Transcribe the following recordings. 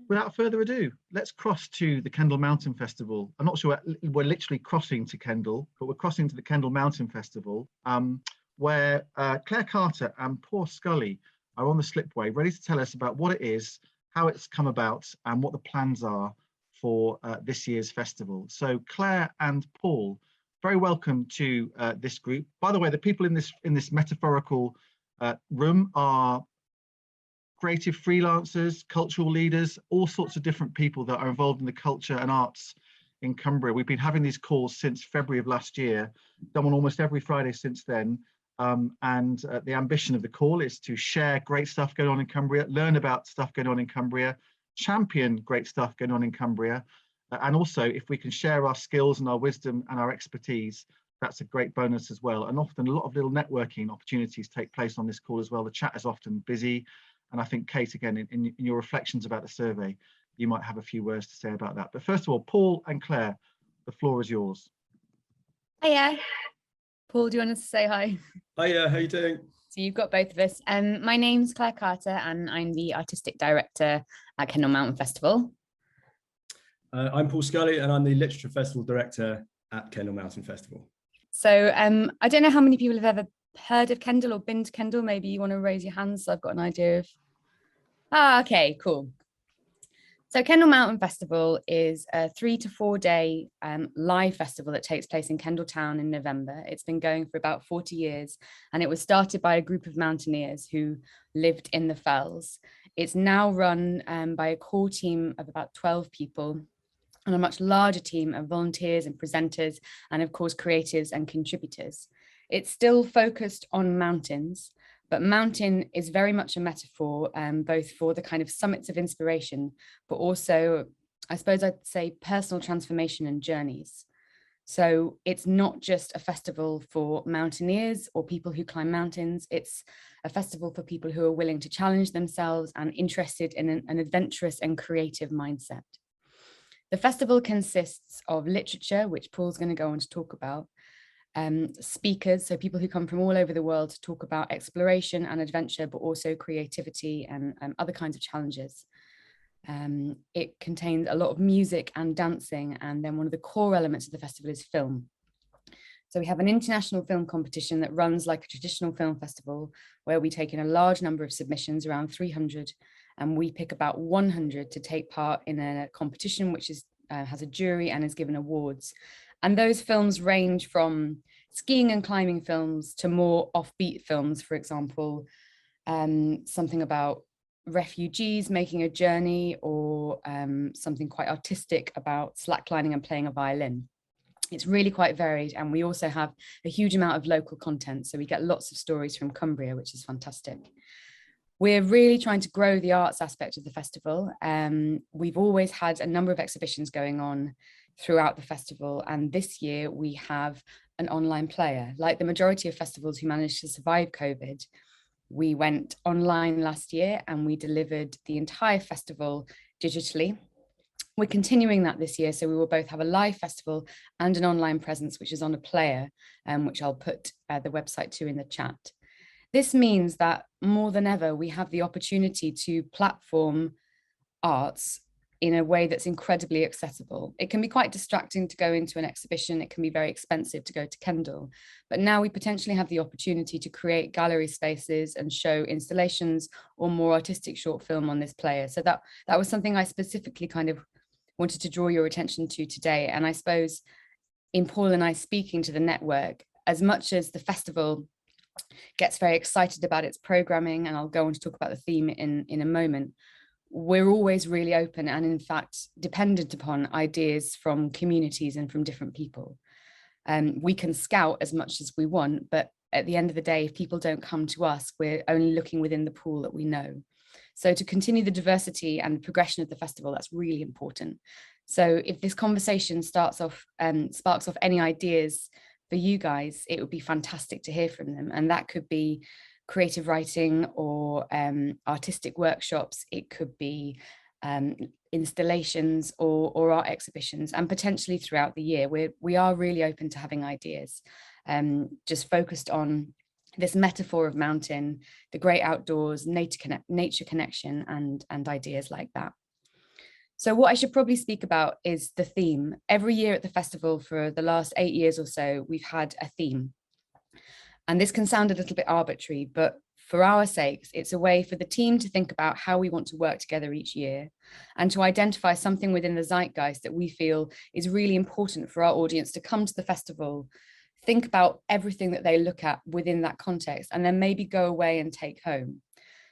Without further ado, let's cross to the Kendal Mountain Festival. I'm not sure we're literally crossing to Kendal, but we're crossing to the Kendal Mountain Festival, where Claire Carter and Paul Scully are on the slipway, ready to tell us about what it is, how it's come about, and what the plans are for this year's festival. So Claire and Paul, very welcome to this group. By the way, the people in this metaphorical room are creative freelancers, cultural leaders, all sorts of different people that are involved in the culture and arts in Cumbria. We've been having these calls since February of last year, done one almost every Friday since then. The ambition of the call is to share great stuff going on in Cumbria, learn about stuff going on in Cumbria, champion great stuff going on in Cumbria. And also, if we can share our skills and our wisdom and our expertise, that's a great bonus as well. And often a lot of little networking opportunities take place on this call as well. The chat is often busy. And I think, Kate, again, in your reflections about the survey, you might have a few words to say about that. But first of all, Paul and Claire, the floor is yours. Hiya. Paul, do you want us to say hi? Hiya, how you doing? So you've got both of us. My name's Claire Carter and I'm the Artistic Director at Kendal Mountain Festival. I'm Paul Scully and I'm the Literature Festival Director at Kendal Mountain Festival. So I don't know how many people have ever heard of Kendal or been to Kendal. Maybe you want to raise your hands so I've got an idea of... okay, cool. So Kendal Mountain Festival is a 3 to 4 day live festival that takes place in Kendal town in November. It's been going for about 40 years and it was started by a group of mountaineers who lived in the fells. It's now run by a core team of about 12 people and a much larger team of volunteers and presenters and of course creatives and contributors. It's still focused on mountains, but mountain is very much a metaphor, both for the kind of summits of inspiration, but also, I suppose I'd say, personal transformation and journeys. So it's not just a festival for mountaineers or people who climb mountains, it's a festival for people who are willing to challenge themselves and interested in an adventurous and creative mindset. The festival consists of literature, which Paul's going to go on to talk about, speakers, so people who come from all over the world to talk about exploration and adventure, but also creativity and other kinds of challenges. It contains a lot of music and dancing, and then one of the core elements of the festival is film. So we have an international film competition that runs like a traditional film festival, where we take in a large number of submissions, around 300, and we pick about 100 to take part in a competition which is has a jury and is given awards. And those films range from skiing and climbing films to more offbeat films, for example, something about refugees making a journey, or something quite artistic about slacklining and playing a violin. It's really quite varied, and we also have a huge amount of local content, so we get lots of stories from Cumbria, which is fantastic. We're really trying to grow the arts aspect of the festival. We've always had a number of exhibitions going on throughout the festival, and this year we have an online player. Like the majority of festivals who managed to survive COVID, we went online last year and we delivered the entire festival digitally. We're continuing that this year, so we will both have a live festival and an online presence, which is on a player, which I'll put the website to in the chat. This means that more than ever, we have the opportunity to platform arts in a way that's incredibly accessible. It can be quite distracting to go into an exhibition. It can be very expensive to go to Kendal, but now we potentially have the opportunity to create gallery spaces and show installations or more artistic short film on this player. So that was something I specifically kind of wanted to draw your attention to today. And I suppose in Paul and I speaking to the network, as much as the festival gets very excited about its programming, and I'll go on to talk about the theme in a moment, we're always really open and in fact dependent upon ideas from communities and from different people. We can scout as much as we want, but at the end of the day, if people don't come to us, we're only looking within the pool that we know. So to continue the diversity and progression of the festival, that's really important. So if this conversation sparks off any ideas for you guys, it would be fantastic to hear from them. And that could be creative writing or artistic workshops. It could be installations or art exhibitions, and potentially throughout the year. We are really open to having ideas, just focused on this metaphor of mountain, the great outdoors, nature connection, and ideas like that. So what I should probably speak about is the theme. Every year at the festival for the last 8 years or so, we've had a theme. And this can sound a little bit arbitrary, but for our sakes, it's a way for the team to think about how we want to work together each year and to identify something within the zeitgeist that we feel is really important for our audience to come to the festival, think about everything that they look at within that context, and then maybe go away and take home.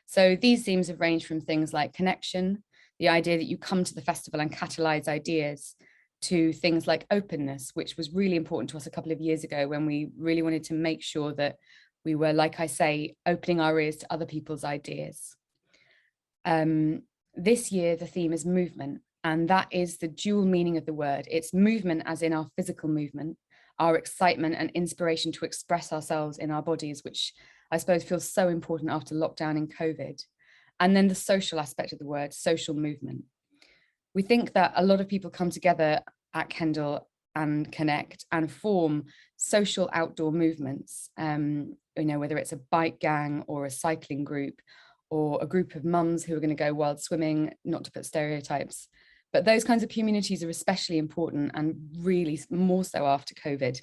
So these themes have ranged from things like connection, the idea that you come to the festival and catalyze ideas, to things like openness, which was really important to us a couple of years ago when we really wanted to make sure that we were, like I say, opening our ears to other people's ideas. This year, the theme is movement, and that is the dual meaning of the word. It's movement as in our physical movement, our excitement and inspiration to express ourselves in our bodies, which I suppose feels so important after lockdown and COVID. And then the social aspect of the word, social movement. We think that a lot of people come together at Kendal and connect and form social outdoor movements, whether it's a bike gang or a cycling group or a group of mums who are going to go wild swimming, not to put stereotypes. But those kinds of communities are especially important, and really more so after COVID.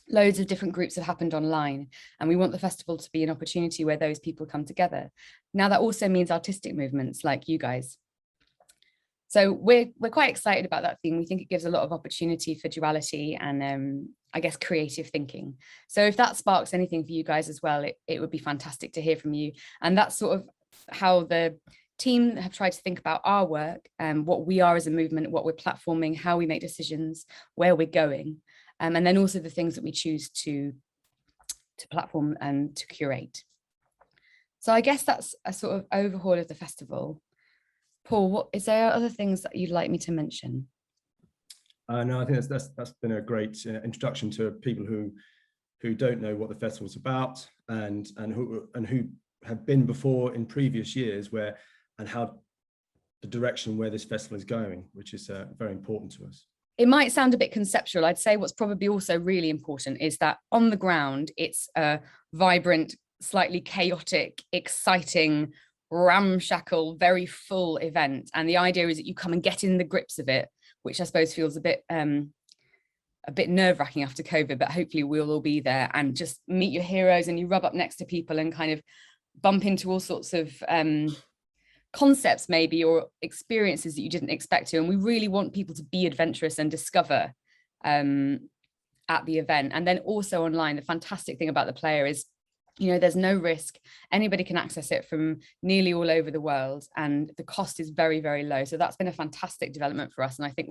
Loads of different groups have happened online, and we want the festival to be an opportunity where those people come together. Now, that also means artistic movements like you guys. So we're quite excited about that theme. We think it gives a lot of opportunity for duality and I guess creative thinking. So if that sparks anything for you guys as well, it would be fantastic to hear from you. And that's sort of how the team have tried to think about our work and what we are as a movement, what we're platforming, how we make decisions, where we're going, and then also the things that we choose to platform and to curate. So I guess that's a sort of overhaul of the festival. Paul, is there other things that you'd like me to mention? No, I think that's been a great introduction to people who don't know what the festival's about and who have been before in previous years, and how the direction where this festival is going, which is very important to us. It might sound a bit conceptual. I'd say what's probably also really important is that on the ground, it's a vibrant, slightly chaotic, exciting, ramshackle, very full event. And the idea is that you come and get in the grips of it, which I suppose feels a bit nerve-wracking after COVID, but hopefully we'll all be there and just meet your heroes, and you rub up next to people and kind of bump into all sorts of concepts maybe, or experiences that you didn't expect to. And we really want people to be adventurous and discover at the event. And then also online, the fantastic thing about the player is, there's no risk. Anybody can access it from nearly all over the world, and the cost is very, very low. So that's been a fantastic development for us. And I think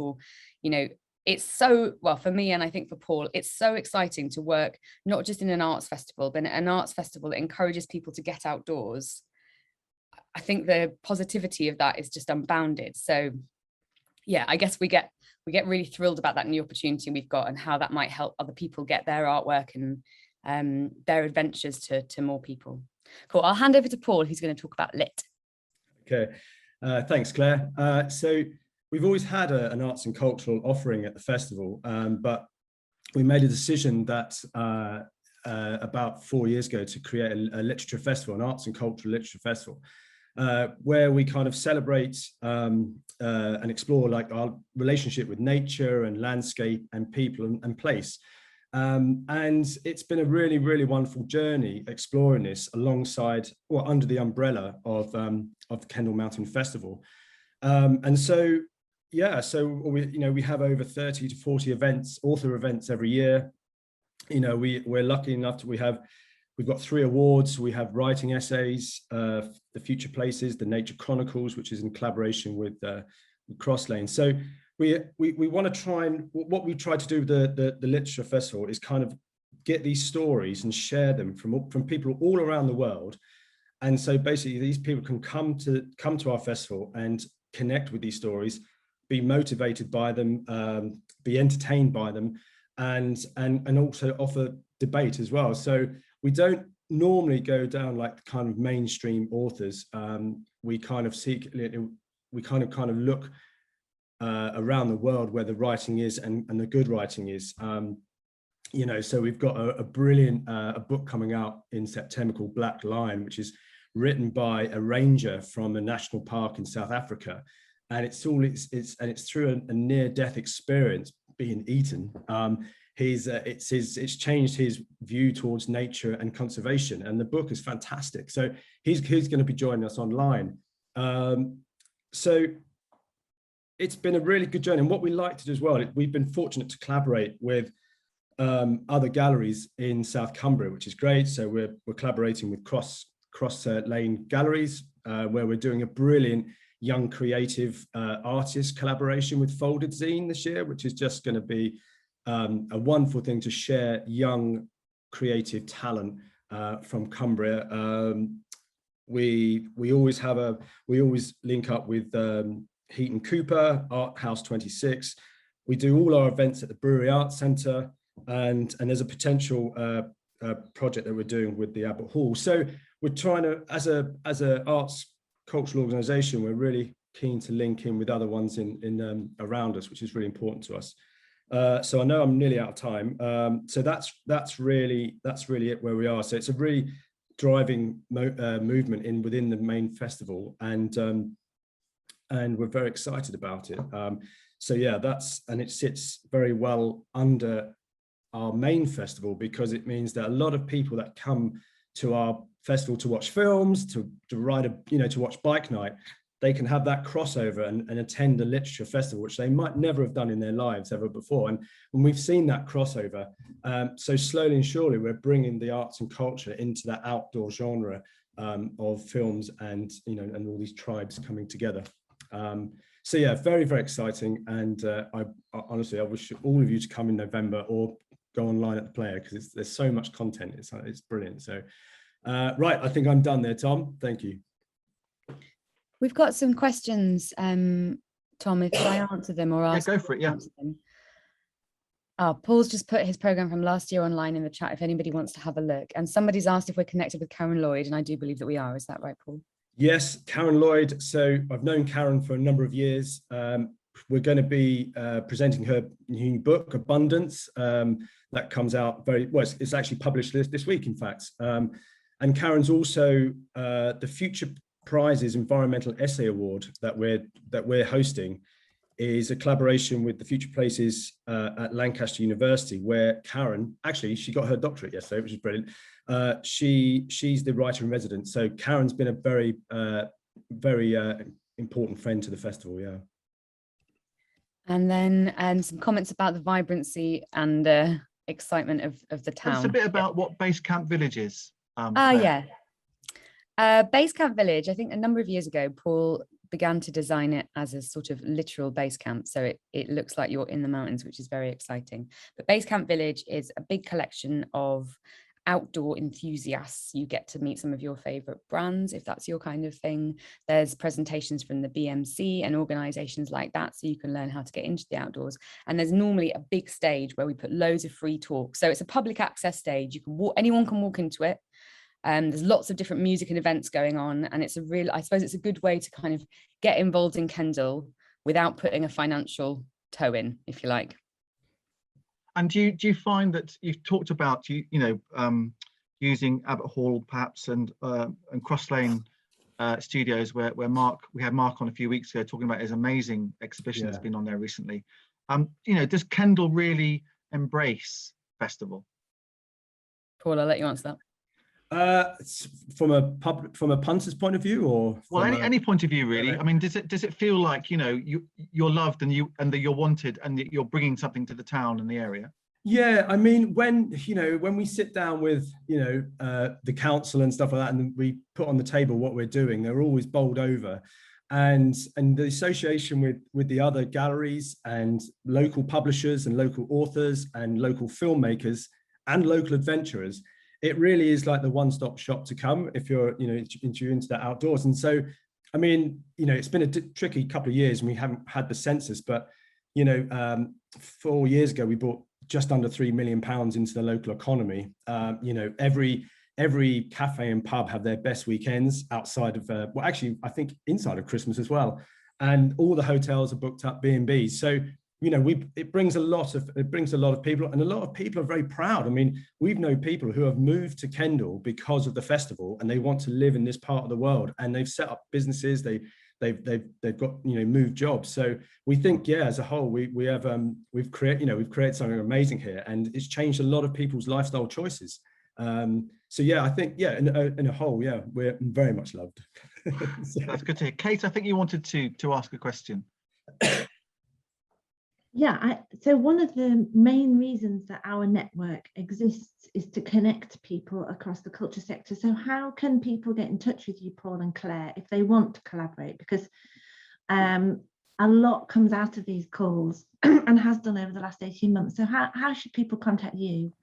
it's so, well, for me, and I think for Paul, it's so exciting to work not just in an arts festival, but an arts festival that encourages people to get outdoors. I think the positivity of that is just unbounded. So yeah, I guess we get really thrilled about that new opportunity we've got, and how that might help other people get their artwork and their adventures to more people. Cool. I'll hand over to Paul, who's going to talk about lit. Okay, thanks, Claire. So we've always had an arts and cultural offering at the festival, but we made a decision that about 4 years ago to create a literature festival, an arts and cultural literature festival, where we kind of celebrate and explore like our relationship with nature and landscape and people and place. And it's been a really, really wonderful journey exploring this alongside, or under the umbrella of the Kendal Mountain Festival. And so, yeah, so we have over 30 to 40 events, author events every year. We're lucky enough to, we've got 3 awards. We have writing essays, the Future Places, the Nature Chronicles, which is in collaboration with Crosslane. So we want to try, and what we try to do with the literature festival is kind of get these stories and share them from people all around the world. And so basically these people can come to our festival and connect with these stories, be motivated by them, be entertained by them, and also offer debate as well. So we don't normally go down like kind of mainstream authors. We kind of look around the world where the writing is and the good writing is. So we've got a brilliant book coming out in September called Black Lion, which is written by a ranger from a national park in South Africa. and it's through a near-death experience being eaten. It's changed his view towards nature and conservation, and the book is fantastic. So he's going to be joining us online. So it's been a really good journey, and what we like to do as well, we've been fortunate to collaborate with other galleries in South Cumbria, which is great. So we're collaborating with Cross Lane Galleries, where we're doing a brilliant young creative artist collaboration with Folded Zine this year, which is just going to be a wonderful thing to share young creative talent from Cumbria. We always link up with Heaton Cooper, Art House 26. We do all our events at the Brewery Arts Centre, and there's a potential project that we're doing with the Abbott Hall. So we're trying to, as a arts cultural organisation, we're really keen to link in with other ones in around us, which is really important to us. So I know I'm nearly out of time. So that's really it where we are. So it's a really driving movement within the main festival, and we're very excited about it. So yeah, and it sits very well under our main festival, because it means that a lot of people that come to our festival to watch films, to ride to watch bike night, they can have that crossover and attend a literature festival, which they might never have done in their lives ever before. And we've seen that crossover. So slowly and surely, we're bringing the arts and culture into that outdoor genre of films, and and all these tribes coming together. So yeah, very, very exciting. And I honestly wish all of you to come in November or go online at the Player, because there's so much content. It's brilliant. So right, I think I'm done there, Tom. Thank you. We've got some questions, Tom, if I answer them or ask. Yeah, go for it, yeah. Oh, Paul's just put his programme from last year online in the chat if anybody wants to have a look. And somebody's asked if we're connected with Karen Lloyd, and I do believe that we are. Is that right, Paul? Yes, Karen Lloyd. So I've known Karen for a number of years. We're going to be presenting her new book, Abundance, that comes out it's actually published this week, in fact. And Karen's also the Future Prizes Environmental Essay Award that we're hosting is a collaboration with the Future Places at Lancaster University, where Karen, actually, she got her doctorate yesterday, which is brilliant. She's the writer in residence. So Karen's been a very, very important friend to the festival, yeah. And then some comments about the vibrancy and excitement of the town. Tell us a bit about what Base Camp Village is. Yeah. Base Camp Village, I think a number of years ago, Paul began to design it as a sort of literal base camp. So it looks like you're in the mountains, which is very exciting. But Base Camp Village is a big collection of outdoor enthusiasts. You get to meet some of your favorite brands, if that's your kind of thing. There's presentations from the BMC and organizations like that, so you can learn how to get into the outdoors. And there's normally a big stage where we put loads of free talk. So it's a public access stage. You can anyone can walk into it. There's lots of different music and events going on, and it's I suppose it's a good way to kind of get involved in Kendal without putting a financial toe in, if you like. And do you find that you've talked about using Abbott Hall perhaps and Cross Lane Studios, where we had Mark on a few weeks ago talking about his amazing exhibition that's been on there recently. Does Kendal really embrace festival? Paul, I'll let you answer that. From a punter's point of view, or any point of view, really. I mean, does it feel like you're loved and that you're wanted and that you're bringing something to the town and the area? Yeah, I mean, when we sit down with the council and stuff like that, and we put on the table what we're doing, they're always bowled over, and the association with the other galleries and local publishers and local authors and local filmmakers and local adventurers. It really is like the one-stop shop to come if you're into the outdoors. And so, I mean, it's been a tricky couple of years and we haven't had the census, but 4 years ago we brought just under £3 million into the local economy. Every cafe and pub have their best weekends outside of actually I think inside of Christmas as well, and all the hotels are booked up, B&Bs. So it brings a lot of people, and a lot of people are very proud. I mean, we've known people who have moved to Kendal because of the festival, and they want to live in this part of the world, and they've set up businesses. They they've got, moved jobs. So we think, as a whole, we've created something amazing here, and it's changed a lot of people's lifestyle choices. So I think in a whole, we're very much loved. So. That's good to hear. Kate, I think you wanted to ask a question. So one of the main reasons that our network exists is to connect people across the culture sector. So how can people get in touch with you, Paul and Claire, if they want to collaborate? Because a lot comes out of these calls and has done over the last 18 months. So how should people contact you?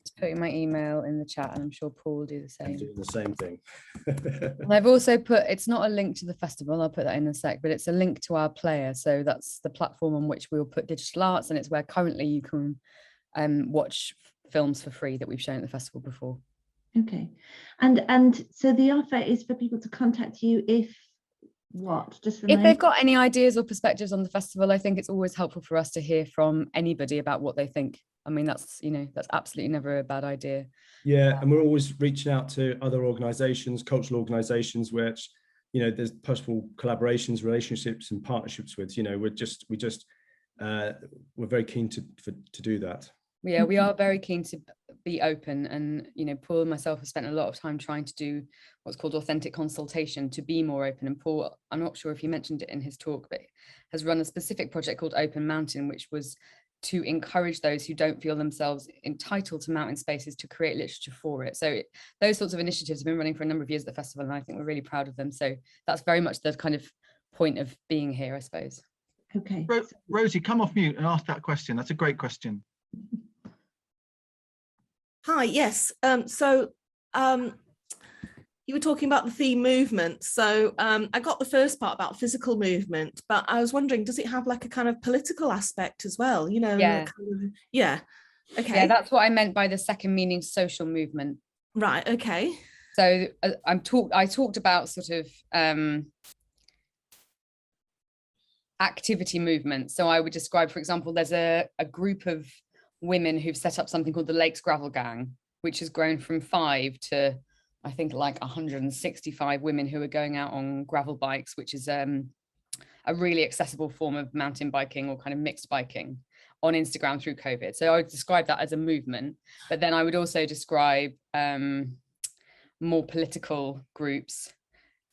Just putting my email in the chat, and I'm sure Paul will do the same. I'm doing the same thing. And I've also put, it's not a link to the festival, I'll put that in a sec, but it's a link to our player. So that's the platform on which we'll put digital arts, and it's where currently you can watch films for free that we've shown at the festival before. Okay, and so the offer is for people to contact you if they've got any ideas or perspectives on the festival. I think it's always helpful for us to hear from anybody about what they think. I mean, that's absolutely never a bad idea. And we're always reaching out to other organizations, cultural organizations, which there's possible collaborations, relationships and partnerships with. We're very keen to do that. Yeah, we are very keen to be open, and Paul and myself have spent a lot of time trying to do what's called authentic consultation to be more open. And Paul, I'm not sure if he mentioned it in his talk, but has run a specific project called Open Mountain, which was to encourage those who don't feel themselves entitled to mountain spaces to create literature for it. So those sorts of initiatives have been running for a number of years at the festival, and I think we're really proud of them. So that's very much the kind of point of being here, I suppose. Okay. Rosie, come off mute and ask that question. That's a great question. Hi, yes. You were talking about the theme movement. So I got the first part about physical movement, but I was wondering, does it have like a kind of political aspect as well? Yeah. Okay. Yeah, that's what I meant by the second meaning, social movement. Right. Okay. So I talked about sort of activity movement. So I would describe, for example, there's a group of women who've set up something called the Lakes Gravel Gang, which has grown from 5 to I think like 165 women who are going out on gravel bikes, which is a really accessible form of mountain biking or kind of mixed biking on Instagram through COVID. So I would describe that as a movement, but then I would also describe more political groups,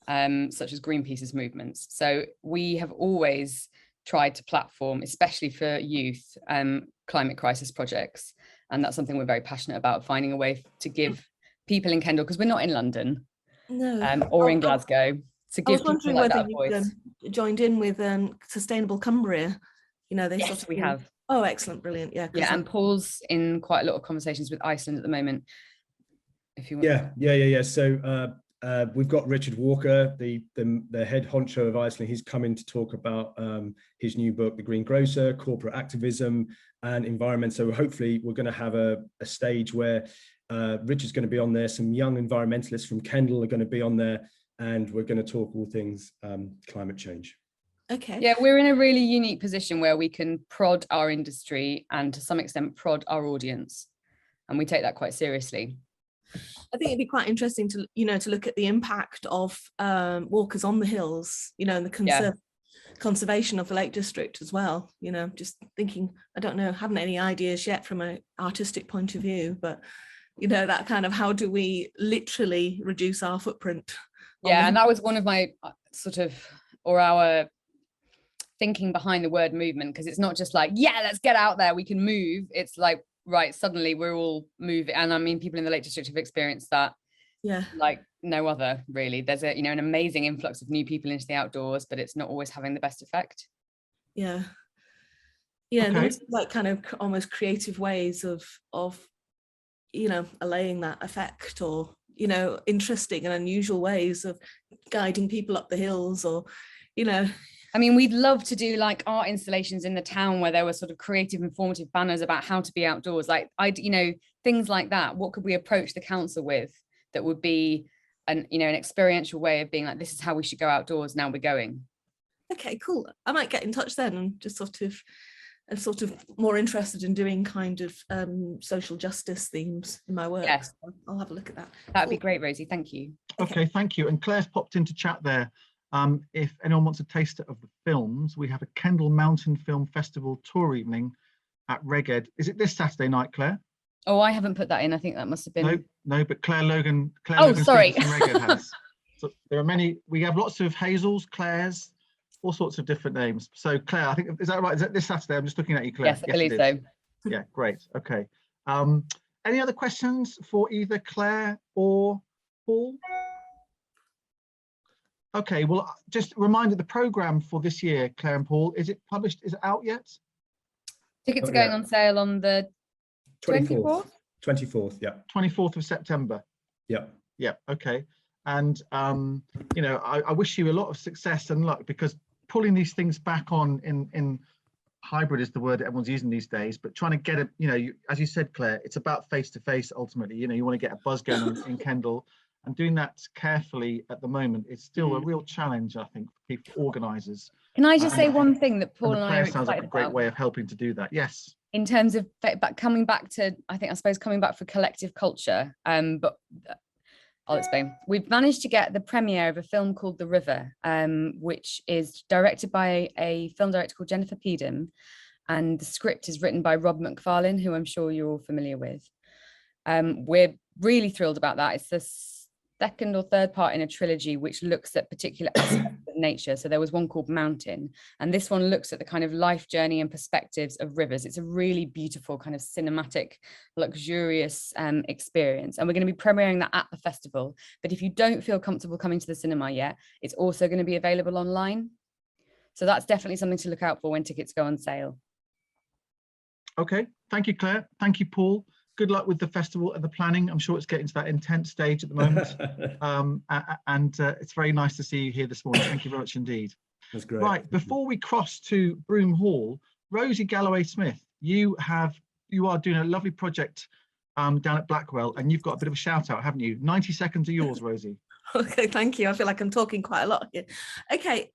such as Greenpeace's movements. So we have always tried to platform, especially for youth, climate crisis projects. And that's something we're very passionate about, finding a way to give people in Kendal, because we're not in London or in Glasgow, to give people like that a voice. I was wondering whether you joined in with Sustainable Cumbria. Yes, we have. Oh, excellent, brilliant, yeah. Yeah, and Paul's in quite a lot of conversations with Iceland at the moment. If you want. Yeah. So we've got Richard Walker, the head honcho of Iceland. He's coming to talk about his new book, The Green Grocer, Corporate Activism and Environment. So hopefully we're going to have a stage where Richard's going to be on there. Some young environmentalists from Kendall are going to be on there, and we're going to talk all things climate change. Okay. Yeah, we're in a really unique position where we can prod our industry and to some extent prod our audience, and we take that quite seriously. I think it'd be quite interesting to to look at the impact of walkers on the hills, and the conservation of the Lake District as well. Just thinking, I don't know, haven't any ideas yet from an artistic point of view, but that kind of, how do we literally reduce our footprint? Yeah, and that was one of my our thinking behind the word movement, because it's not just like, yeah, let's get out there, we can move. It's like, right, suddenly we're all moving. And I mean, people in the Lake District have experienced that like no other, really. There's an amazing influx of new people into the outdoors, but it's not always having the best effect. Okay. And there's like kind of almost creative ways of allaying that effect, or interesting and unusual ways of guiding people up the hills, or I mean, we'd love to do like art installations in the town where there were sort of creative, informative banners about how to be outdoors, like things like that. What could we approach the council with that would be an experiential way of being like, this is how we should go outdoors, now we're going. Okay, cool. I might get in touch then, and just sort of more interested in doing kind of social justice themes in my work. Yes. So I'll have a look at that. That'd be great, Rosie. Thank you. Okay, thank you. And Claire's popped into chat there If anyone wants a taster of the films, we have a Kendal Mountain Film Festival tour evening at Reged. Is it this Saturday night, Claire? Oh, I haven't put that in. I think that must have been. No, but Claire Logan sorry. from Reged has. So there are many. We have lots of Hazels, Claires, all sorts of different names. So Claire, I think, is that right? Is that this Saturday? I'm just looking at you, Claire. Yes, I believe so. Yeah, great. Okay. Any other questions for either Claire or Paul? Okay, well, just a reminder, the programme for this year, Claire and Paul, is it published? Is it out yet? Tickets are going on sale on the 24th? 24th, yeah. 24th of September. Yeah. Yeah, okay. And, you know, I wish you a lot of success and luck, because pulling these things back on in hybrid is the word that everyone's using these days, but trying to get it, you know, as you said, Claire, it's about face-to-face ultimately. You know, you want to get a buzz going in Kendal, and doing that carefully at the moment is still a real challenge, I think, for people, organisers. Can I just say one thing that Paul and I are excited sounds like a great way of helping to do that. Yes. In terms of coming back to, I suppose coming back for collective culture, but I'll explain. We've managed to get the premiere of a film called The River, which is directed by a film director called Jennifer Pedem, and the script is written by Rob McFarlane, who I'm sure you're all familiar with. We're really thrilled about that. It's the second or third part in a trilogy which looks at particular aspects of nature. So there was one called Mountain, and this one looks at the kind of life journey and perspectives of rivers. It's a really beautiful kind of cinematic, luxurious experience, and we're going to be premiering that at the festival. But if you don't feel comfortable coming to the cinema yet, it's also going to be available online. So that's definitely something to look out for when tickets go on sale. Okay, thank you, Claire. Thank you, Paul. Good luck with the festival and the planning. I'm sure it's getting to that intense stage at the moment. It's very nice to see you here this morning. Thank you very much indeed. That's great. Right, before we cross to Broome Hall, Rosie Galloway Smith, you are doing a lovely project down at Blackwell, and you've got a bit of a shout out, haven't you? 90 seconds are yours, Rosie. Okay, thank you. I feel like I'm talking quite a lot here. Okay,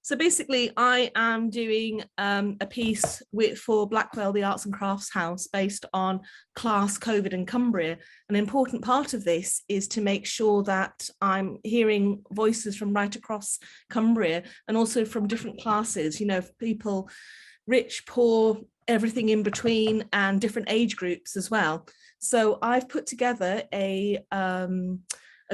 so basically I am doing a piece for Blackwell, the Arts and Crafts House, based on class, COVID and Cumbria. An important part of this is to make sure that I'm hearing voices from right across Cumbria, and also from different classes, you know, people, rich, poor, everything in between, and different age groups as well. So I've put together a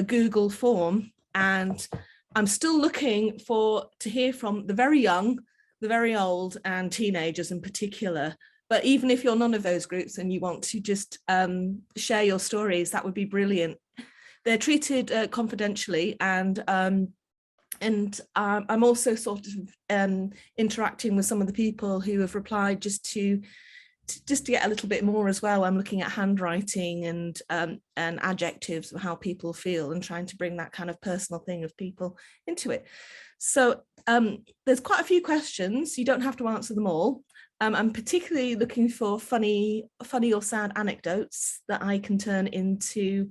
Google form, and I'm still looking to hear from the very young, the very old, and teenagers in particular. But even if you're none of those groups and you want to just share your stories, that would be brilliant. They're treated confidentially, and I'm also sort of interacting with some of the people who have replied just to get a little bit more as well. I'm looking at handwriting and adjectives of how people feel, and trying to bring that kind of personal thing of people into it. So there's quite a few questions. You don't have to answer them all. I'm particularly looking for funny or sad anecdotes that I can turn into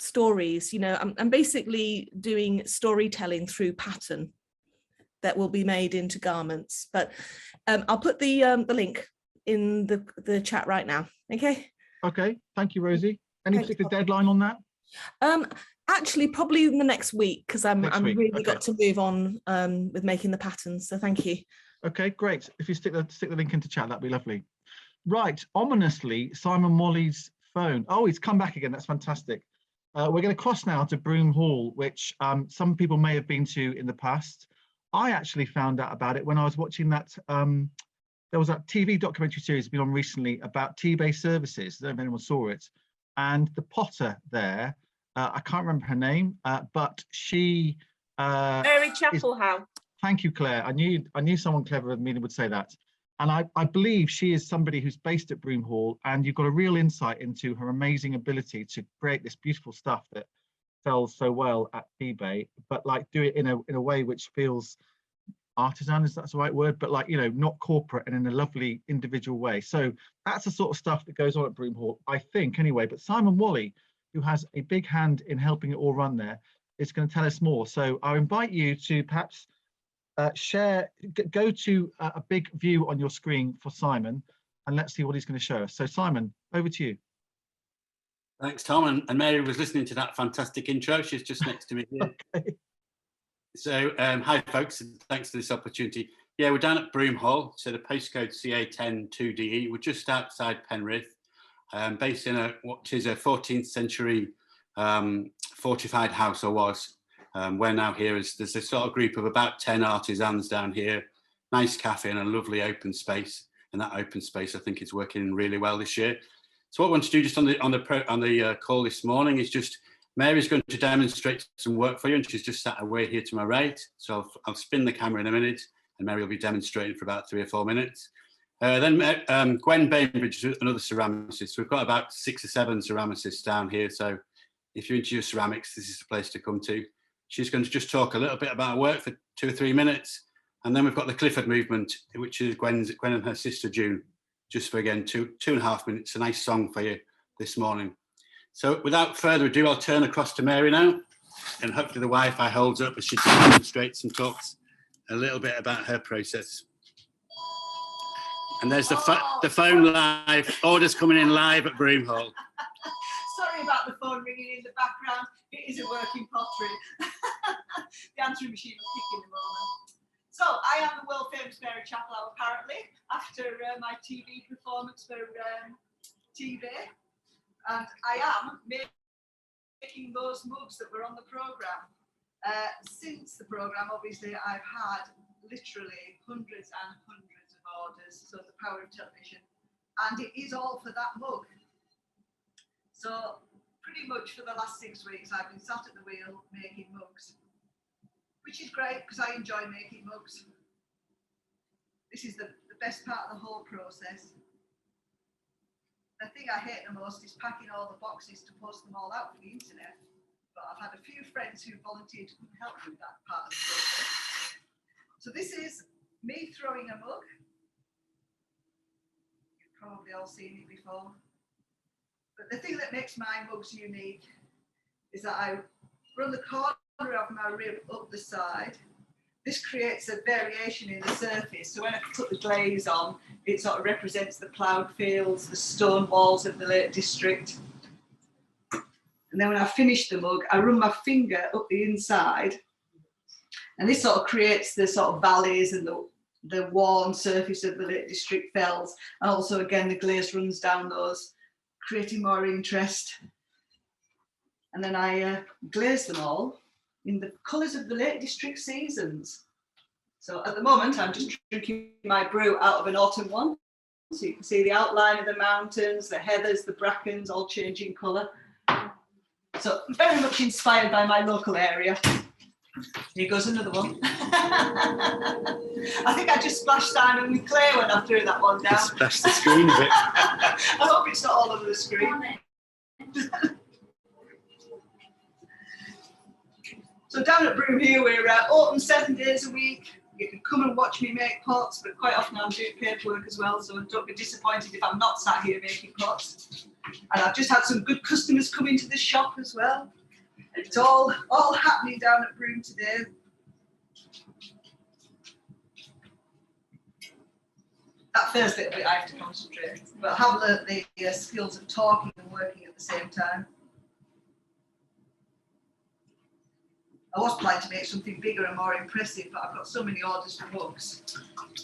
stories. You know, I'm basically doing storytelling through pattern that will be made into garments. But I'll put the link in the chat right now. Okay. Okay. Thank you, Rosie. Any particular deadline on that? Actually, probably in the next week, because I'm really got to move on with making the patterns. So thank you. Okay, great. If you stick the link into chat, that'd be lovely. Right. Ominously, Simon Wally's phone. Oh, he's come back again. That's fantastic. We're going to cross now to Broome Hall, which some people may have been to in the past. I actually found out about it when I was watching that. There was that TV documentary series been on recently about tea-based services. I don't know if anyone saw it. And the potter there, I can't remember her name, but she. Mary Chapelhouse. Thank you, Claire. I knew someone clever than me would say that. And I believe she is somebody who's based at Broome Hall, and you've got a real insight into her amazing ability to create this beautiful stuff that sells so well at eBay, but like do it in a way which feels artisan, is that the right word, but like, you know, not corporate and in a lovely individual way. So that's the sort of stuff that goes on at Broome Hall, I think, anyway. But Simon Wally, who has a big hand in helping it all run there, is going to tell us more. So I invite you to perhaps go to a big view on your screen for Simon, and let's see what he's going to show us. So Simon, over to you. Thanks, Tom. And Mary was listening to that fantastic intro. She's just next to me here. Okay. So, hi, folks, and thanks for this opportunity. Yeah, we're down at Broome Hall, so the postcode CA10 2DE. We're just outside Penrith, based in what is a 14th century fortified house, or was. We're now here there's a sort of group of about 10 artisans down here, nice cafe and a lovely open space. And that open space, I think, is working really well this year. So what I want to do just on the call this morning is just Mary's going to demonstrate some work for you, and she's just sat away here to my right. So I'll spin the camera in a minute, and Mary will be demonstrating for about 3 or 4 minutes. Then Gwen Bainbridge is another ceramicist. We've got about 6 or 7 ceramicists down here. So if you're into your ceramics, this is the place to come to. She's going to just talk a little bit about her work for 2 or 3 minutes. And then we've got the Clifford movement, which is Gwen and her sister June, just for, again, 2.5 minutes, a nice song for you this morning. So without further ado, I'll turn across to Mary now, and hopefully the Wi-Fi holds up as she demonstrates and talks a little bit about her process. And there's the phone live, orders coming in live at Broome Hall. Sorry about the phone ringing in the background. It is a working pottery. The answering machine will kick in a moment. So I am the world famous Mary Chaplow, apparently, after my TV performance for TV. And I am making those moves that were on the programme. Since the programme, obviously, I've had literally hundreds and hundreds of orders, so the power of television. And it is all for that mug. So pretty much for the last 6 weeks, I've been sat at the wheel making mugs, which is great because I enjoy making mugs. This is the best part of the whole process. The thing I hate the most is packing all the boxes to post them all out for the internet. But I've had a few friends who volunteered to help with that part of the process. So this is me throwing a mug. You've probably all seen it before. But the thing that makes my mugs unique is that I run the corner of my rib up the side. This creates a variation in the surface. So when I put the glaze on, it sort of represents the ploughed fields, the stone walls of the Lake District. And then when I finish the mug, I run my finger up the inside. And this sort of creates the sort of valleys and the worn surface of the Lake District fells. And also, again, the glaze runs down those, creating more interest. And then I glaze them all in the colours of the Lake District seasons. So at the moment, I'm just drinking my brew out of an autumn one. So you can see the outline of the mountains, the heathers, the brackens, all changing colour. So very much inspired by my local area. Here goes another one. I think I just splashed Simon with clay when I threw that one down. Splash the screen a bit. I hope it's not all over the screen. So down at Broome here, we're open 7 days a week. You can come and watch me make pots, but quite often I'm doing paperwork as well, so don't be disappointed if I'm not sat here making pots. And I've just had some good customers come into the shop as well. It's all happening down at Broome today. That first little bit I have to concentrate, but I have learnt the skills of talking and working at the same time. I was planning to make something bigger and more impressive, but I've got so many orders for mugs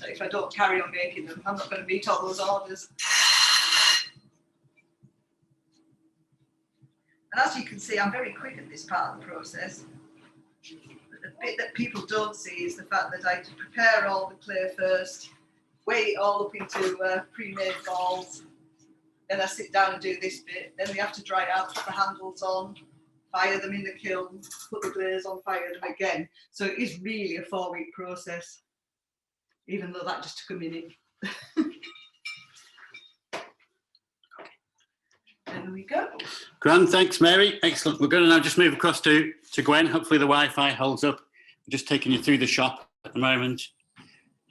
that if I don't carry on making them, I'm not going to meet all those orders. And as you can see, I'm very quick at this part of the process. But the bit that people don't see is the fact that I prepare all the clay first, weigh it all up into pre-made balls, then I sit down and do this bit, then we have to dry it out, put the handles on, fire them in the kiln, put the glaze on, fire them again. So it is really a 4-week process, even though that just took a minute. There we go. Grand, thanks, Mary. Excellent. We're going to now just move across to Gwen. Hopefully the Wi-Fi holds up. We're just taking you through the shop at the moment.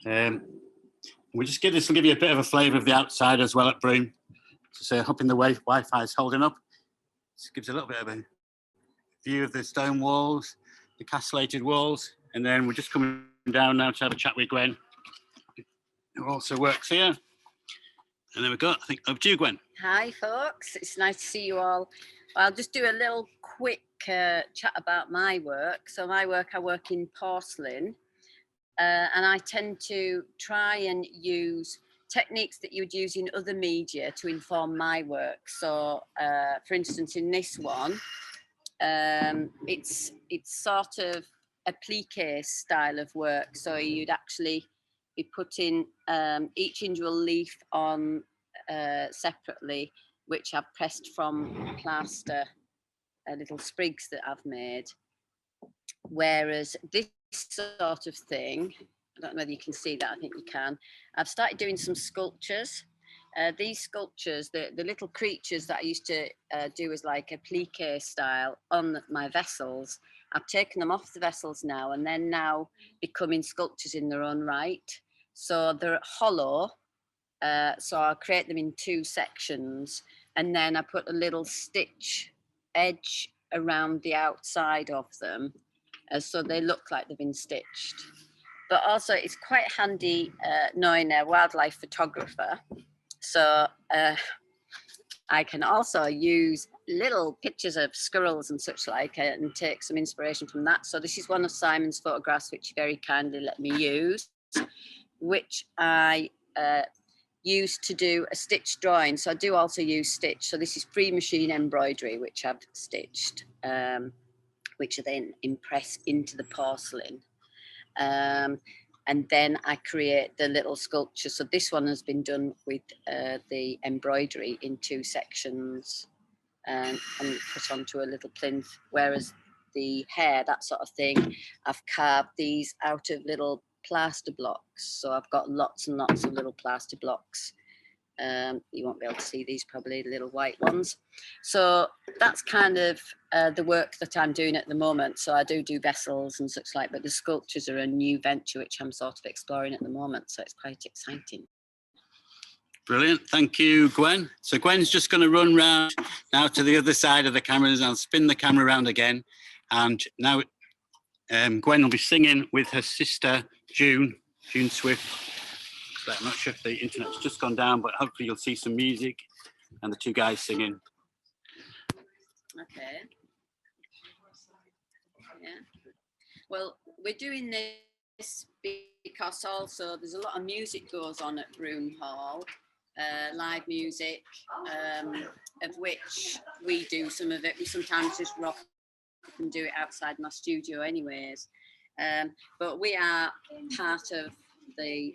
We'll just give you a bit of a flavour of the outside as well at Broome. So hoping the Wi-Fi is holding up. This gives a little bit of a view of the stone walls, the castellated walls, and then we're just coming down now to have a chat with Gwen, who also works here. And there we go. I think over to you, Gwen. Hi, folks. It's nice to see you all. I'll just do a little quick chat about my work. So my work, I work in porcelain, and I tend to try and use techniques that you would use in other media to inform my work. So, for instance, in this one, it's sort of applique style of work. So you'd actually be putting each individual leaf on separately, which I've pressed from plaster, little sprigs that I've made. Whereas this sort of thing, I don't know whether you can see that, I think you can. I've started doing some sculptures. These sculptures, the little creatures that I used to do as like applique style on my vessels, I've taken them off the vessels now, and they're now becoming sculptures in their own right. So they're hollow. So I'll create them in 2 sections, and then I put a little stitch edge around the outside of them, so they look like they've been stitched. But also it's quite handy knowing a wildlife photographer. So I can also use little pictures of squirrels and such like and take some inspiration from that. So this is one of Simon's photographs, which he very kindly let me use, which I used to do a stitch drawing. So I do also use stitch. So this is free machine embroidery, which I've stitched, which I then impress into the porcelain. And then I create the little sculpture. So this one has been done with the embroidery in 2 sections and put onto a little plinth. Whereas the hair, that sort of thing, I've carved these out of little plaster blocks. So I've got lots and lots of little plaster blocks. You won't be able to see these, probably, the little white ones. So that's kind of the work that I'm doing at the moment. So I do vessels and such like, but the sculptures are a new venture which I'm sort of exploring at the moment. So it's quite exciting. Brilliant. Thank you, Gwen. So Gwen's just going to run round now to the other side of the cameras. I'll spin the camera around again. And now Gwen will be singing with her sister, June Swift. So I'm not sure if the internet's just gone down, but hopefully you'll see some music and the 2 guys singing. Okay. Yeah. Well, we're doing this because also there's a lot of music goes on at Broome Hall, live music, of which we do some of it. We sometimes just rock and do it outside my studio anyways. But we are part of the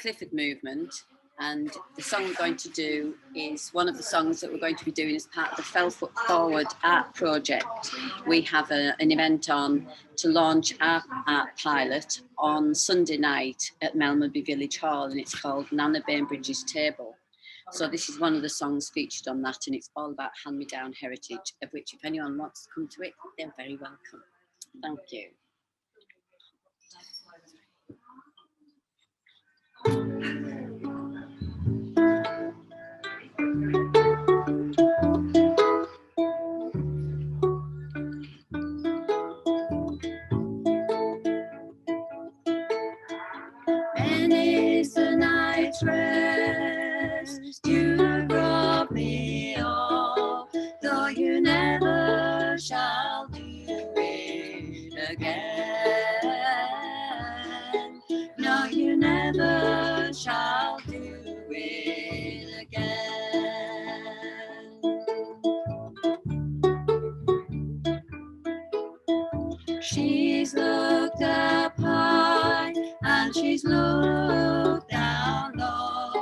Clifford movement, and the song we're going to do is one of the songs that we're going to be doing as part of the Fell Foot Forward art project. We have an event on to launch our art pilot on Sunday night at Melmerby Village Hall, and it's called Nana Bainbridge's Table. So this is one of the songs featured on that, and it's all about hand-me-down heritage, of which if anyone wants to come to it, they're very welcome. Thank you. Many's the night's rest you brought me all, though you never shall do it again. No, you never shall do it again. She's looked up high and she's looked down low,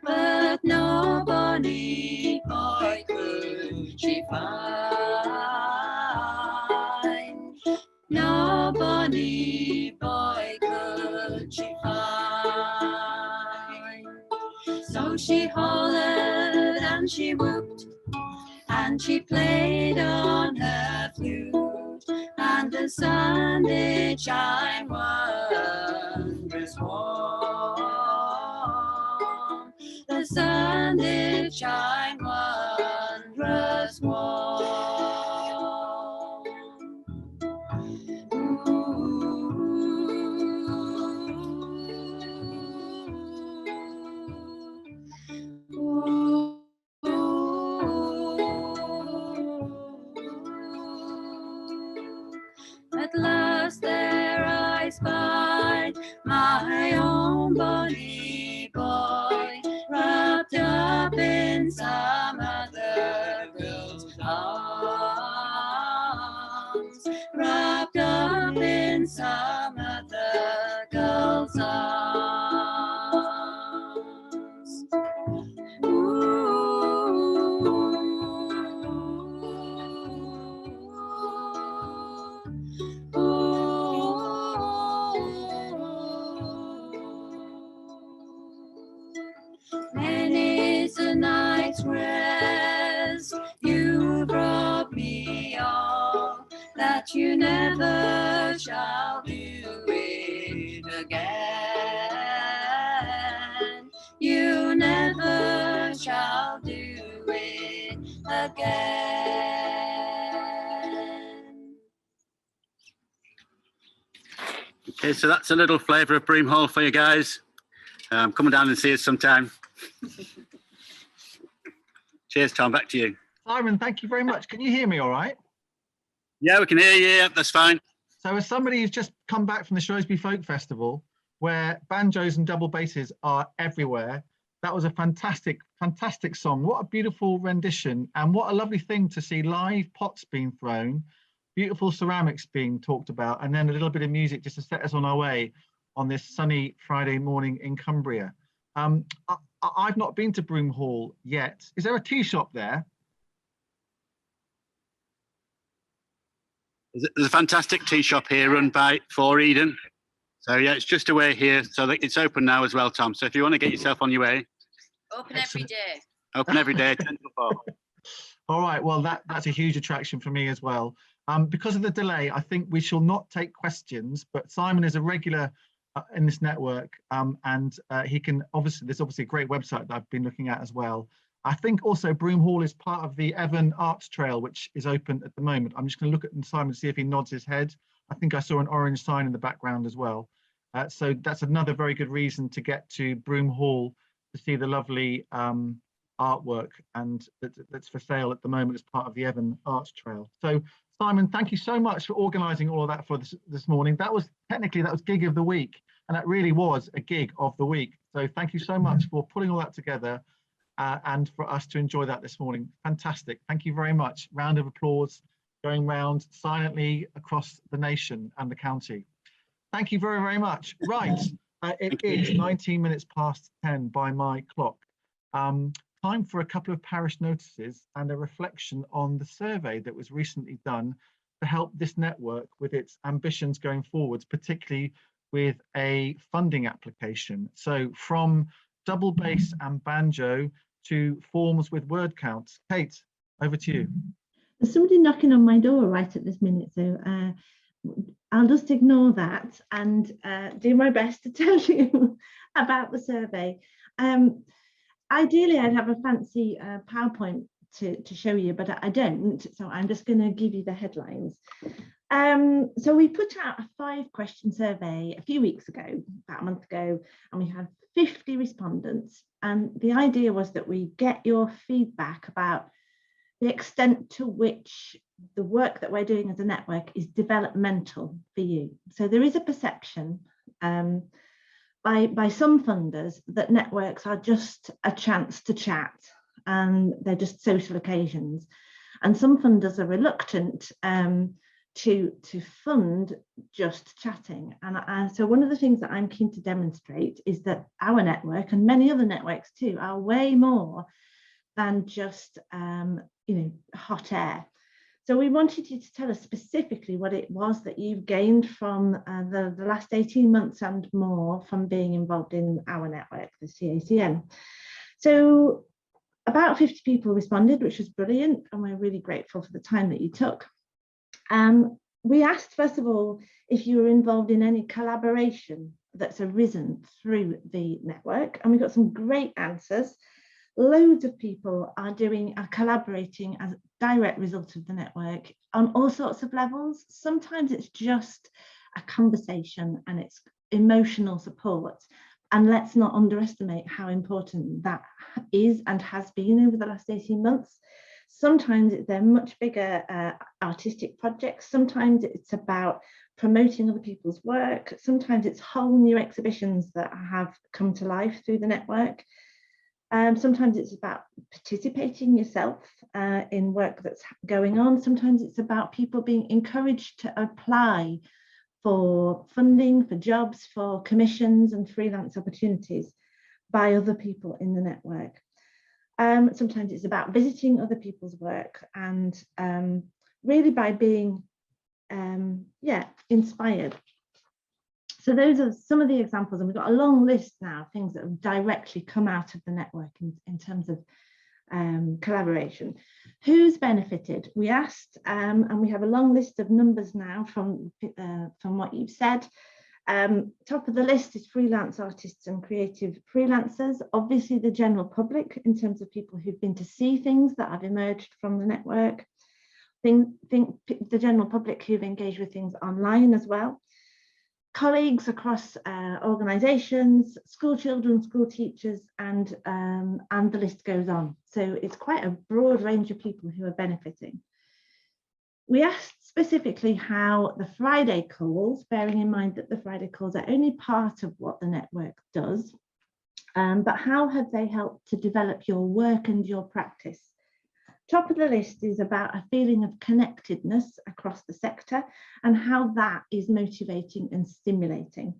but no bonny boy could she find. No bonny boy could she find. So she hollered and she whooped and she played on her flute, and the sun did shine wondrous warm. The sun did shine wondrous warm. Many's the night's rest you've robbed me of, that you never shall do it again. You never shall do it again. Okay, so that's a little flavour of Broome Hall for you guys. Come on down and see us sometime. Cheers, Tom. Back to you. Simon, thank you very much. Can you hear me all right? Yeah, we can hear you. Yeah, that's fine. So as somebody who's just come back from the Shrewsbury Folk Festival, where banjos and double basses are everywhere, that was a fantastic, fantastic song. What a beautiful rendition, and what a lovely thing to see live pots being thrown, beautiful ceramics being talked about, and then a little bit of music just to set us on our way on this sunny Friday morning in Cumbria. I've not been to Broome Hall yet. Is there a tea shop there? There's a fantastic tea shop here run for Eden. So yeah, it's just away here. So it's open now as well, Tom. So if you want to get yourself on your way. Open every day. Open every day, 10 to 4. All right, well, that's a huge attraction for me as well. Because of the delay, I think we shall not take questions, but Simon is a regular in this network, and he can there's obviously a great website that I've been looking at as well. I think also Broome Hall is part of the Evan Arts Trail, which is open at the moment. I'm just going to look at Simon to see if he nods his head. I think I saw an orange sign in the background as well. So that's another very good reason to get to Broome Hall to see the lovely artwork, and that's for sale at the moment as part of the Evan Arts Trail. So Simon, thank you so much for organising all of that for this morning. That was gig of the week, and that really was a gig of the week. So thank you so much for putting all that together and for us to enjoy that this morning. Fantastic. Thank you very much. Round of applause going round silently across the nation and the county. Thank you very, very much. Right, it is 19 minutes past 10 by my clock. Time for a couple of parish notices and a reflection on the survey that was recently done to help this network with its ambitions going forwards, particularly with a funding application. So from double bass and banjo to forms with word counts. Kate, over to you. There's somebody knocking on my door right at this minute, so I'll just ignore that and do my best to tell you about the survey. Ideally, I'd have a fancy PowerPoint to show you, but I don't, so I'm just going to give you the headlines. So we put out a 5-question survey a few weeks ago, about a month ago, and we had 50 respondents. And the idea was that we get your feedback about the extent to which the work that we're doing as a network is developmental for you. So there is a perception by some funders that networks are just a chance to chat and they're just social occasions. And some funders are reluctant to fund just chatting. And so one of the things that I'm keen to demonstrate is that our network, and many other networks too, are way more than just hot air. So we wanted you to tell us specifically what it was that you've gained from the last 18 months and more from being involved in our network, the CACN. So about 50 people responded, which was brilliant, and we're really grateful for the time that you took. We asked, first of all, if you were involved in any collaboration that's arisen through the network, and we got some great answers. Loads of people are collaborating as a direct result of the network on all sorts of levels. Sometimes it's just a conversation and it's emotional support. And let's not underestimate how important that is and has been over the last 18 months. Sometimes they're much bigger artistic projects. Sometimes it's about promoting other people's work. Sometimes it's whole new exhibitions that have come to life through the network. Sometimes it's about participating yourself in work that's going on. Sometimes it's about people being encouraged to apply for funding, for jobs, for commissions and freelance opportunities by other people in the network. Sometimes it's about visiting other people's work and really by being inspired. So those are some of the examples, and we've got a long list now of things that have directly come out of the network in terms of collaboration. Who's benefited? We asked, and we have a long list of numbers now from what you've said. Top of the list is freelance artists and creative freelancers. Obviously, the general public, in terms of people who've been to see things that have emerged from the network. Think the general public who've engaged with things online as well. Colleagues across organisations, school children, school teachers, and the list goes on. So it's quite a broad range of people who are benefiting. We asked specifically how the Friday calls, bearing in mind that the Friday calls are only part of what the network does, but how have they helped to develop your work and your practice? Top of the list is about a feeling of connectedness across the sector and how that is motivating and stimulating.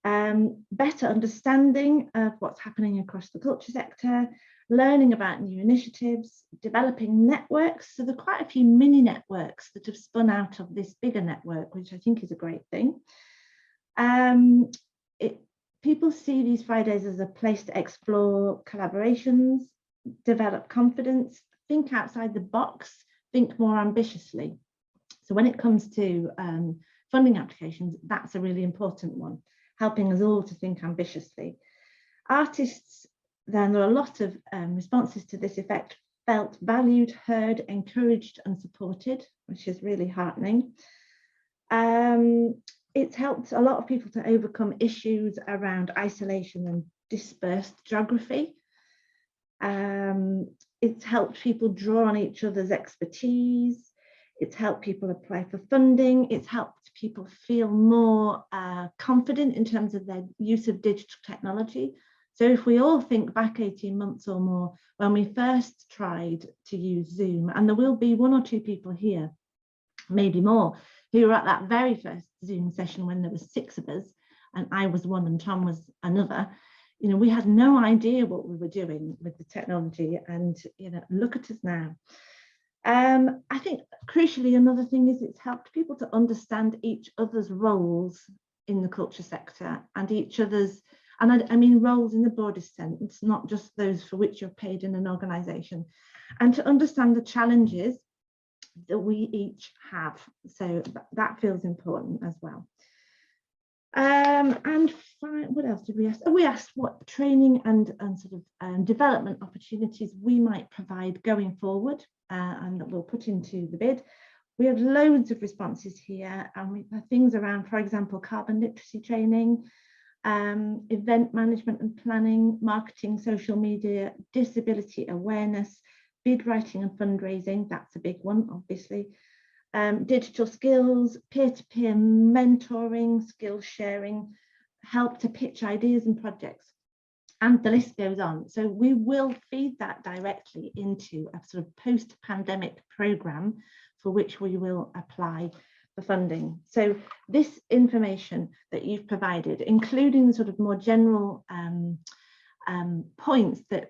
Better understanding of what's happening across the culture sector, learning about new initiatives, developing networks. So there are quite a few mini networks that have spun out of this bigger network, which I think is a great thing. People see these Fridays as a place to explore collaborations, develop confidence, think outside the box, think more ambitiously. So when it comes to funding applications, that's a really important one, helping us all to think ambitiously. Artists, then there are a lot of responses to this effect, felt valued, heard, encouraged and supported, which is really heartening. It's helped a lot of people to overcome issues around isolation and dispersed geography. It's helped people draw on each other's expertise. It's helped people apply for funding. It's helped people feel more confident in terms of their use of digital technology. So if we all think back 18 months or more, when we first tried to use Zoom, and there will be one or two people here, maybe more, who were at that very first Zoom session when there was 6 of us, and I was one and Tom was another. You know, we had no idea what we were doing with the technology, and you know, look at us now. I think crucially another thing is it's helped people to understand each other's roles in the culture sector and each other's, and I mean roles in the broadest sense, not just those for which you're paid in an organisation, and to understand the challenges that we each have. So that feels important as well. And what else did we ask? Oh, we asked what training and sort of development opportunities we might provide going forward, and that we'll put into the bid. We have loads of responses here, and we have things around, for example, carbon literacy training, event management and planning, marketing, social media, disability awareness, bid writing and fundraising. That's a big one, obviously. Digital skills, peer-to-peer mentoring, skill sharing, help to pitch ideas and projects, and the list goes on. So we will feed that directly into a sort of post-pandemic programme for which we will apply for funding. So this information that you've provided, including the sort of more general points that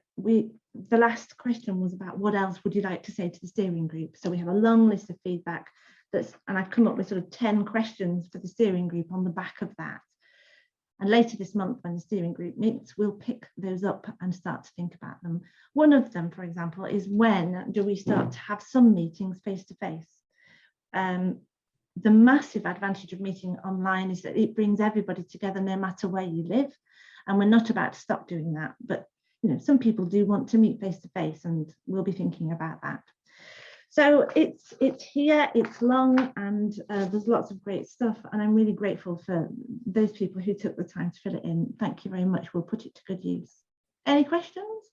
the last question was about what else would you like to say to the steering group. So we have a long list of feedback and I've come up with sort of 10 questions for the steering group on the back of that. And later this month, when the steering group meets, we'll pick those up and start to think about them. One of them, for example, is when do we start to have some meetings face to face? The massive advantage of meeting online is that it brings everybody together no matter where you live. And we're not about to stop doing that. But you know, some people do want to meet face to face, and we'll be thinking about that. So it's here, it's long, and there's lots of great stuff, and I'm really grateful for those people who took the time to fill it in. Thank you very much. We'll put it to good use. Any questions?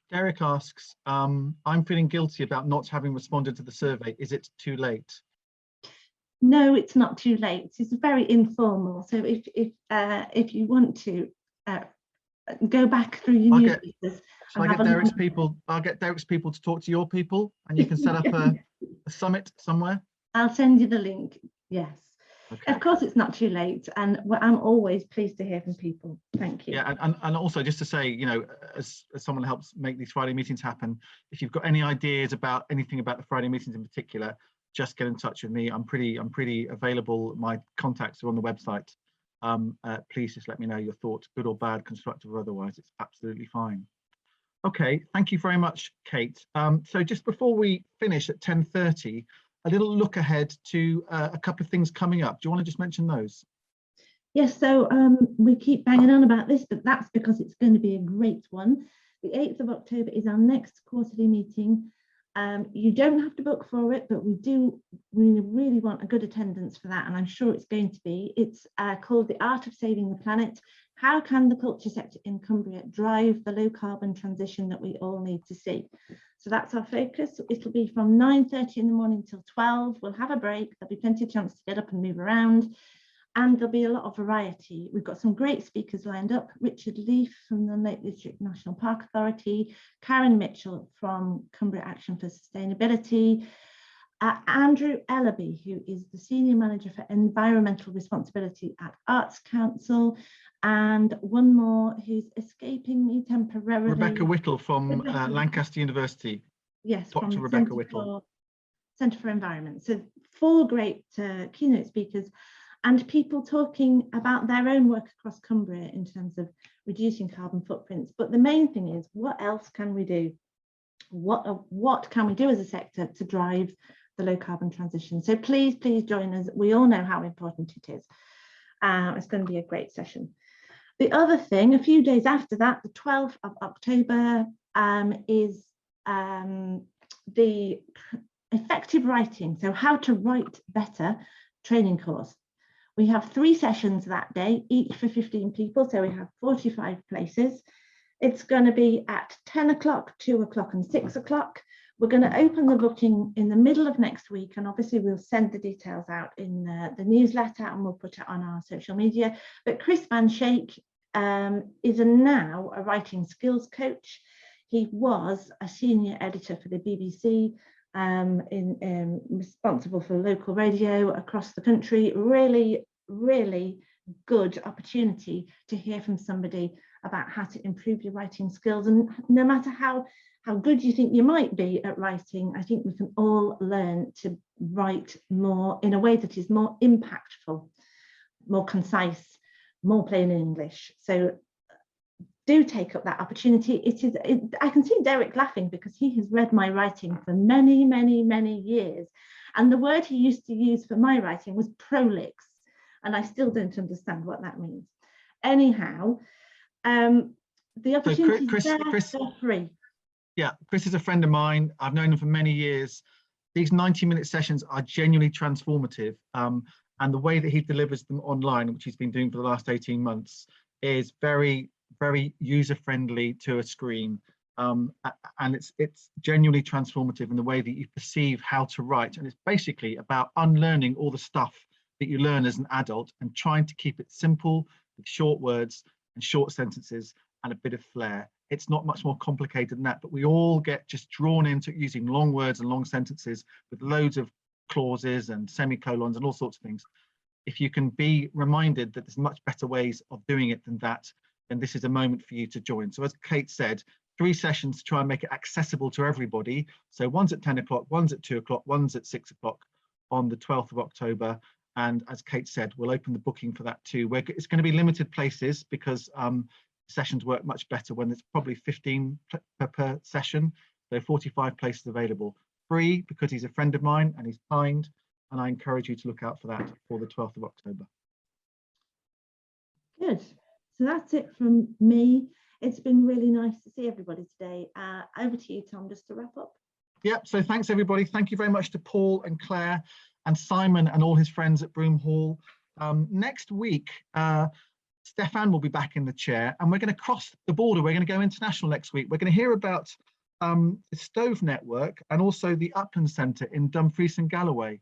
Derek asks, I'm feeling guilty about not having responded to the survey. Is it too late? No, it's not too late. It's very informal. So if you want to go back through your newsletters. I'll get Derek's people to talk to your people, and you can set up a summit somewhere. I'll send you the link. Yes. Okay. Of course, it's not too late, and I'm always pleased to hear from people. Thank you. Yeah, and also just to say, you know, as someone who helps make these Friday meetings happen, if you've got any ideas about anything about the Friday meetings in particular, just get in touch with me. I'm pretty available. My contacts are on the website. Please just let me know your thoughts, good or bad, constructive or otherwise. It's absolutely fine. Okay, thank you very much, Kate. So just before we finish at 10:30, a little look ahead to a couple of things coming up. Do you want to just mention those? Yes, so we keep banging on about this, but that's because it's going to be a great one. The 8th of October is our next quarterly meeting. You don't have to book for it, but we really want a good attendance for that, and I'm sure it's going to be. It's called The Art of Saving the Planet. How can the culture sector in Cumbria drive the low carbon transition that we all need to see? So that's our focus. It'll be from 9:30 in the morning till 12. We'll have a break. There'll be plenty of chance to get up and move around. And there'll be a lot of variety. We've got some great speakers lined up. Richard Leaf from the Lake District National Park Authority, Karen Mitchell from Cumbria Action for Sustainability, Andrew Ellaby, who is the Senior Manager for Environmental Responsibility at Arts Council, and one more who's escaping me temporarily. Rebecca Whittle from Lancaster University. Yes, Dr. from Rebecca Whittle. Centre for Environment. So 4 great keynote speakers, and people talking about their own work across Cumbria in terms of reducing carbon footprints. But the main thing is, what else can we do? What can we do as a sector to drive the low carbon transition? So please join us. We all know how important it is. It's going to be a great session. The other thing, a few days after that, the 12th of October, is the effective writing. So how to write better training course. We have 3 sessions that day, each for 15 people. So we have 45 places. It's going to be at 10 o'clock, 2 o'clock and 6 o'clock. We're going to open the booking in the middle of next week. And obviously we'll send the details out in the newsletter, and we'll put it on our social media. But Chris Van Schaik is now a writing skills coach. He was a senior editor for the BBC, responsible for local radio across the country. Really good opportunity to hear from somebody about how to improve your writing skills. And no matter how good you think you might be at writing, I think we can all learn to write more in a way that is more impactful, more concise, more plain English. So do take up that opportunity. I can see Derek laughing because he has read my writing for many years. And the word he used to use for my writing was prolix. And I still don't understand what that means. Anyhow, the opportunity is free. Yeah, Chris is a friend of mine. I've known him for many years. These 90-minute sessions are genuinely transformative. And the way that he delivers them online, which he's been doing for the last 18 months, is very user-friendly to a screen. And it's genuinely transformative in the way that you perceive how to write. And it's basically about unlearning all the stuff that you learn as an adult and trying to keep it simple with short words and short sentences and a bit of flair. It's not much more complicated than that, but we all get just drawn into using long words and long sentences with loads of clauses and semicolons and all sorts of things. If you can be reminded that there's much better ways of doing it than that, then this is a moment for you to join. So as Kate said, 3 sessions to try and make it accessible to everybody. So one's at 10 o'clock, one's at 2 o'clock, one's at 6 o'clock on the 12th of October. And as Kate said, we'll open the booking for that too. It's going to be limited places because sessions work much better when there's probably 15 per session. So 45 places available. Free because he's a friend of mine and he's kind. And I encourage you to look out for that for the 12th of October. Good. So that's it from me. It's been really nice to see everybody today. Over to you, Tom, just to wrap up. Yep. So thanks, everybody. Thank you very much to Paul and Claire and Simon and all his friends at Broome Hall. Next week, Stefan will be back in the chair and we're going to cross the border. We're going to go international next week. We're going to hear about the Stove Network and also the Upland Centre in Dumfries and Galloway.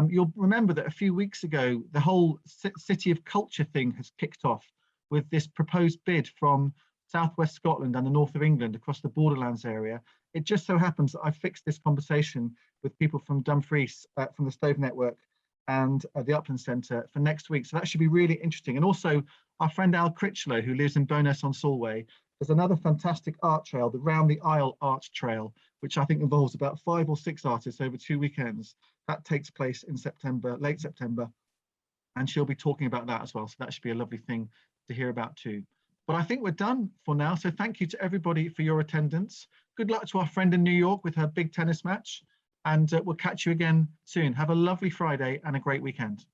You'll remember that a few weeks ago, the whole City of Culture thing has kicked off with this proposed bid from Southwest Scotland and the north of England across the Borderlands area. It just so happens that I fixed this conversation with people from Dumfries, from the Stove Network and the Upland Centre for next week. So that should be really interesting. And also our friend Al Critchlow, who lives in Bowness-on-Solway, there's another fantastic art trail, the Round the Isle Art Trail, which I think involves about 5 or 6 artists over 2 weekends. That takes place in September, late September, and she'll be talking about that as well. So that should be a lovely thing to hear about too. But I think we're done for now. So thank you to everybody for your attendance. Good luck to our friend in New York with her big tennis match. And we'll catch you again soon. Have a lovely Friday and a great weekend.